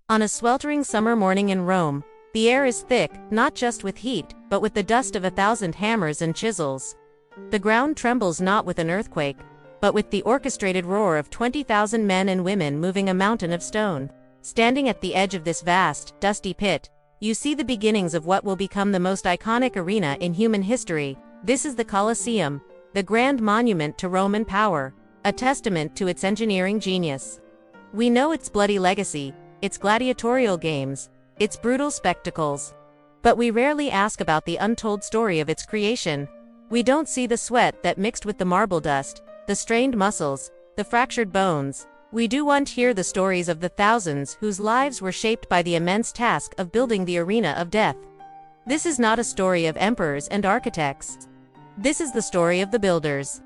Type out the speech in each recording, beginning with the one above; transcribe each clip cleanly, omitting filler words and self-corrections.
On a sweltering summer morning in Rome, the air is thick, not just with heat, but with the dust of 1,000 hammers and chisels. The ground trembles not with an earthquake, but with the orchestrated roar of 20,000 men and women moving a mountain of stone. Standing at the edge of this vast, dusty pit, you see the beginnings of what will become the most iconic arena in human history. This is the Colosseum, the grand monument to Roman power, a testament to its engineering genius. We know its bloody legacy, its gladiatorial games, its brutal spectacles. But we rarely ask about the untold story of its creation. We don't see the sweat that mixed with the marble dust, the strained muscles, the fractured bones. We do want to hear the stories of the thousands whose lives were shaped by the immense task of building the arena of death. This is not a story of emperors and architects. This is the story of the builders.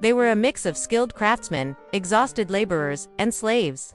They were a mix of skilled craftsmen, exhausted laborers, and slaves.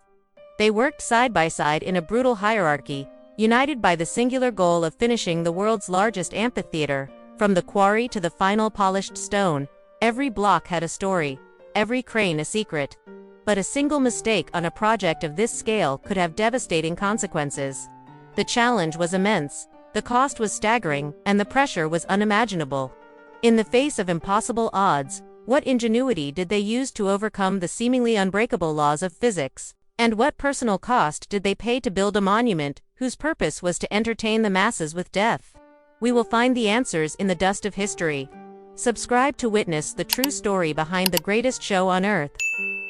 They worked side by side in a brutal hierarchy, united by the singular goal of finishing the world's largest amphitheater. From the quarry to the final polished stone, every block had a story, every crane a secret. But a single mistake on a project of this scale could have devastating consequences. The challenge was immense, the cost was staggering, and the pressure was unimaginable. In the face of impossible odds, what ingenuity did they use to overcome the seemingly unbreakable laws of physics? And what personal cost did they pay to build a monument whose purpose was to entertain the masses with death? We will find the answers in the dust of history. Subscribe to witness the true story behind the greatest show on earth.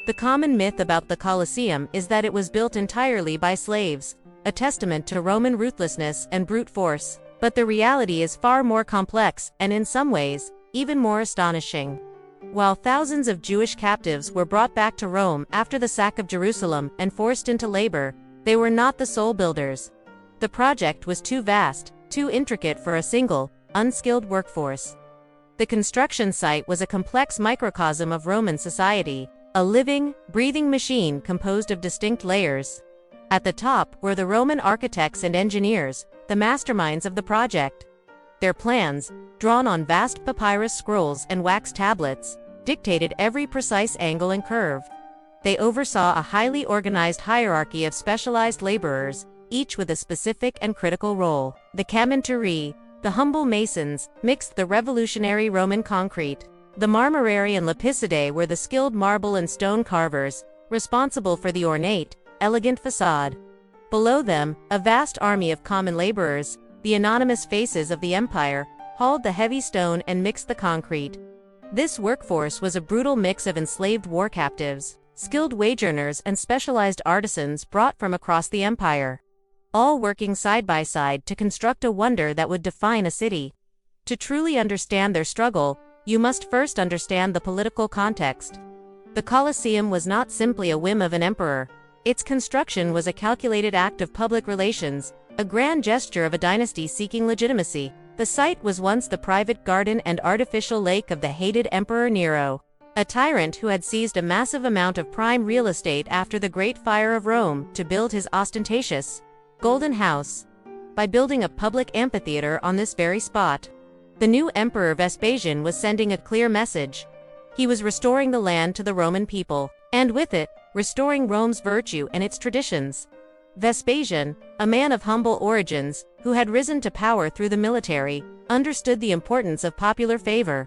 The common myth about the Colosseum is that it was built entirely by slaves, a testament to Roman ruthlessness and brute force. But the reality is far more complex and, in some ways, even more astonishing. While thousands of Jewish captives were brought back to Rome after the sack of Jerusalem and forced into labor, they were not the sole builders. The project was too vast, too intricate for a single, unskilled workforce. The construction site was a complex microcosm of Roman society, a living, breathing machine composed of distinct layers. At the top were the Roman architects and engineers, the masterminds of the project. Their plans, drawn on vast papyrus scrolls and wax tablets, dictated every precise angle and curve. They oversaw a highly organized hierarchy of specialized laborers, each with a specific and critical role. The caminterie, the humble masons, mixed the revolutionary Roman concrete. The marmorari and lapicidae were the skilled marble and stone carvers, responsible for the ornate, elegant facade. Below them, a vast army of common laborers, the anonymous faces of the empire, hauled the heavy stone and mixed the concrete. This workforce was a brutal mix of enslaved war captives, skilled wage earners, and specialized artisans brought from across the empire, all working side by side to construct a wonder that would define a city. To truly understand their struggle, you must first understand the political context. The Colosseum was not simply a whim of an emperor. Its construction was a calculated act of public relations, a grand gesture of a dynasty seeking legitimacy. The site was once the private garden and artificial lake of the hated Emperor Nero, a tyrant who had seized a massive amount of prime real estate after the Great Fire of Rome to build his ostentatious Golden House. By building a public amphitheater on this very spot, the new Emperor Vespasian was sending a clear message. He was restoring the land to the Roman people, and with it, restoring Rome's virtue and its traditions. Vespasian, a man of humble origins, who had risen to power through the military, understood the importance of popular favor.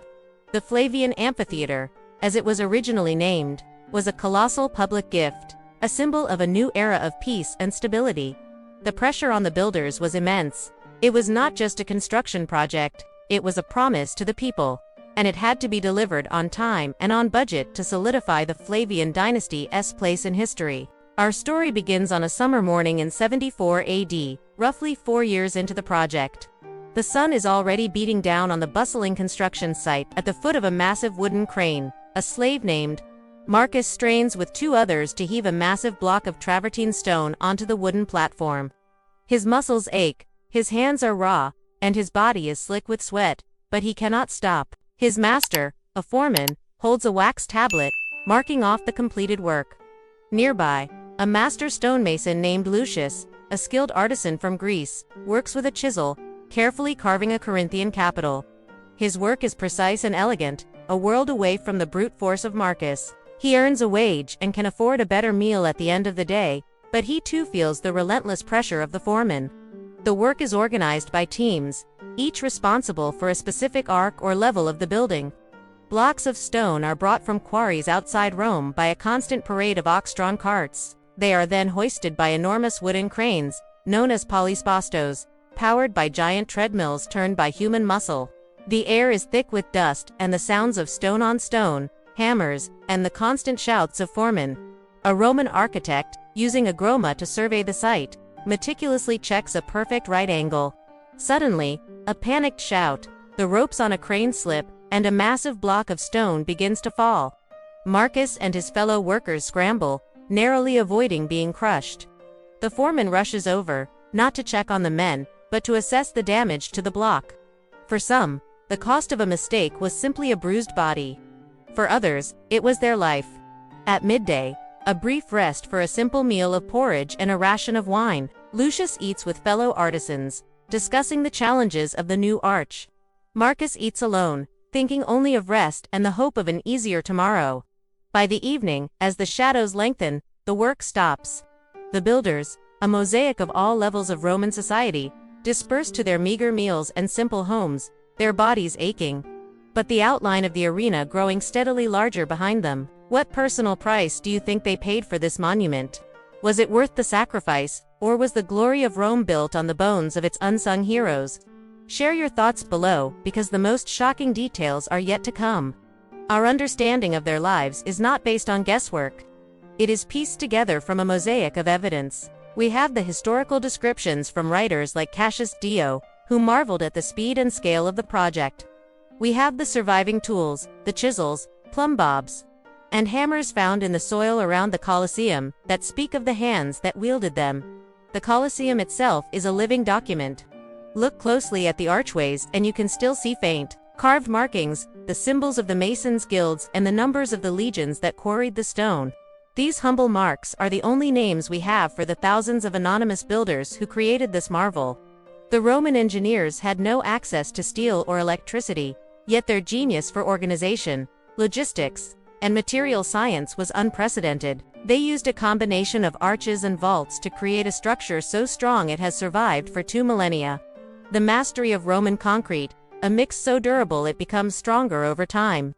The Flavian Amphitheater, as it was originally named, was a colossal public gift, a symbol of a new era of peace and stability. The pressure on the builders was immense. It was not just a construction project, it was a promise to the people, and it had to be delivered on time and on budget to solidify the Flavian dynasty's place in history. Our story begins on a summer morning in 74 AD, roughly 4 years into the project. The sun is already beating down on the bustling construction site. At the foot of a massive wooden crane, a slave named Marcus strains with 2 others to heave a massive block of travertine stone onto the wooden platform. His muscles ache, his hands are raw, and his body is slick with sweat, but he cannot stop. His master, a foreman, holds a wax tablet, marking off the completed work. Nearby, a master stonemason named Lucius, a skilled artisan from Greece, works with a chisel, carefully carving a Corinthian capital. His work is precise and elegant, a world away from the brute force of Marcus. He earns a wage and can afford a better meal at the end of the day, But he too feels the relentless pressure of the foreman. The work is organized by teams, each responsible for a specific arc or level of the building. Blocks of stone are brought from quarries outside Rome by a constant parade of ox-drawn carts. They are then hoisted by enormous wooden cranes, known as polyspastos, powered by giant treadmills turned by human muscle. The air is thick with dust and the sounds of stone on stone, hammers, and the constant shouts of foremen. A Roman architect, using a groma to survey the site, meticulously checks a perfect right angle. Suddenly, a panicked shout, the ropes on a crane slip, and a massive block of stone begins to fall. Marcus and his fellow workers scramble, narrowly avoiding being crushed. The foreman rushes over, not to check on the men, but to assess the damage to the block. For some, the cost of a mistake was simply a bruised body. For others, it was their life. At midday, a brief rest for a simple meal of porridge and a ration of wine, Lucius eats with fellow artisans, discussing the challenges of the new arch. Marcus eats alone, thinking only of rest and the hope of an easier tomorrow. By the evening, as the shadows lengthen, the work stops. The builders, a mosaic of all levels of Roman society, disperse to their meager meals and simple homes, their bodies aching. But the outline of the arena growing steadily larger behind them. What personal price do you think they paid for this monument? Was it worth the sacrifice, or was the glory of Rome built on the bones of its unsung heroes? Share your thoughts below, because the most shocking details are yet to come. Our understanding of their lives is not based on guesswork. It is pieced together from a mosaic of evidence. We have the historical descriptions from writers like Cassius Dio, who marveled at the speed and scale of the project. We have the surviving tools, the chisels, plumb bobs, and hammers found in the soil around the Colosseum, that speak of the hands that wielded them. The Colosseum itself is a living document. Look closely at the archways and you can still see faint, carved markings, the symbols of the masons' guilds and the numbers of the legions that quarried the stone. These humble marks are the only names we have for the thousands of anonymous builders who created this marvel. The Roman engineers had no access to steel or electricity, yet their genius for organization, logistics, and material science was unprecedented. They used a combination of arches and vaults to create a structure so strong it has survived for 2 millennia. The mastery of Roman concrete, a mix so durable it becomes stronger over time,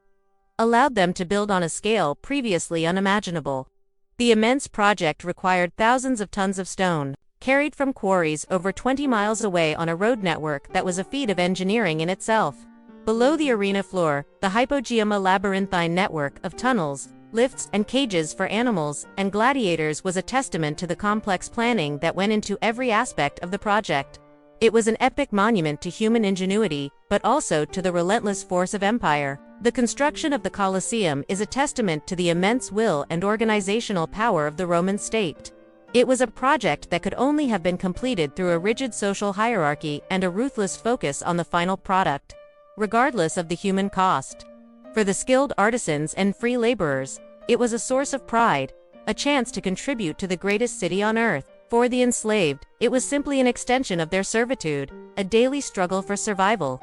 allowed them to build on a scale previously unimaginable. The immense project required thousands of tons of stone, carried from quarries over 20 miles away on a road network that was a feat of engineering in itself. Below the arena floor, the hypogeum labyrinthine network of tunnels, lifts and cages for animals and gladiators was a testament to the complex planning that went into every aspect of the project. It was an epic monument to human ingenuity, but also to the relentless force of empire. The construction of the Colosseum is a testament to the immense will and organizational power of the Roman state. It was a project that could only have been completed through a rigid social hierarchy and a ruthless focus on the final product, regardless of the human cost. For the skilled artisans and free laborers, it was a source of pride, a chance to contribute to the greatest city on earth. For the enslaved, it was simply an extension of their servitude, a daily struggle for survival.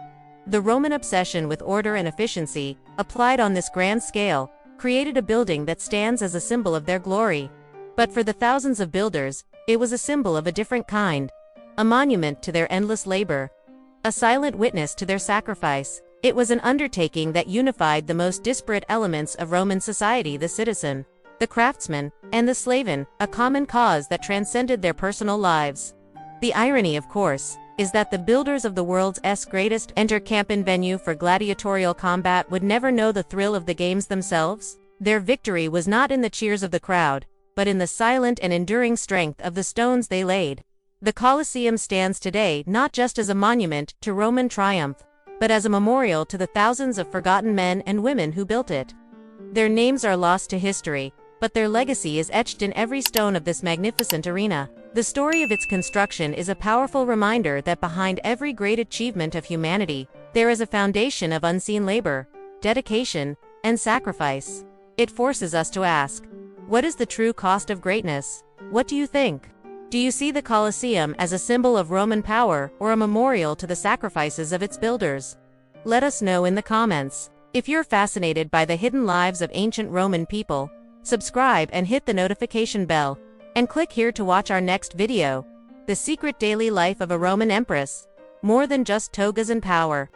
The Roman obsession with order and efficiency, applied on this grand scale, created a building that stands as a symbol of their glory. But for the thousands of builders, it was a symbol of a different kind, a monument to their endless labor, a silent witness to their sacrifice. It was an undertaking that unified the most disparate elements of Roman society: the citizen, the craftsman, and the slaven, a common cause that transcended their personal lives. The irony, of course, is that the builders of the world's greatest enter-camping venue for gladiatorial combat would never know the thrill of the games themselves. Their victory was not in the cheers of the crowd, but in the silent and enduring strength of the stones they laid. The Colosseum stands today not just as a monument to Roman triumph, but as a memorial to the thousands of forgotten men and women who built it. Their names are lost to history, but their legacy is etched in every stone of this magnificent arena. The story of its construction is a powerful reminder that behind every great achievement of humanity, there is a foundation of unseen labor, dedication, and sacrifice. It forces us to ask, what is the true cost of greatness? What do you think? Do you see the Colosseum as a symbol of Roman power or a memorial to the sacrifices of its builders? Let us know in the comments. If you're fascinated by the hidden lives of ancient Roman people, subscribe and hit the notification bell. And click here to watch our next video. The secret daily life of a Roman empress. More than just togas and power.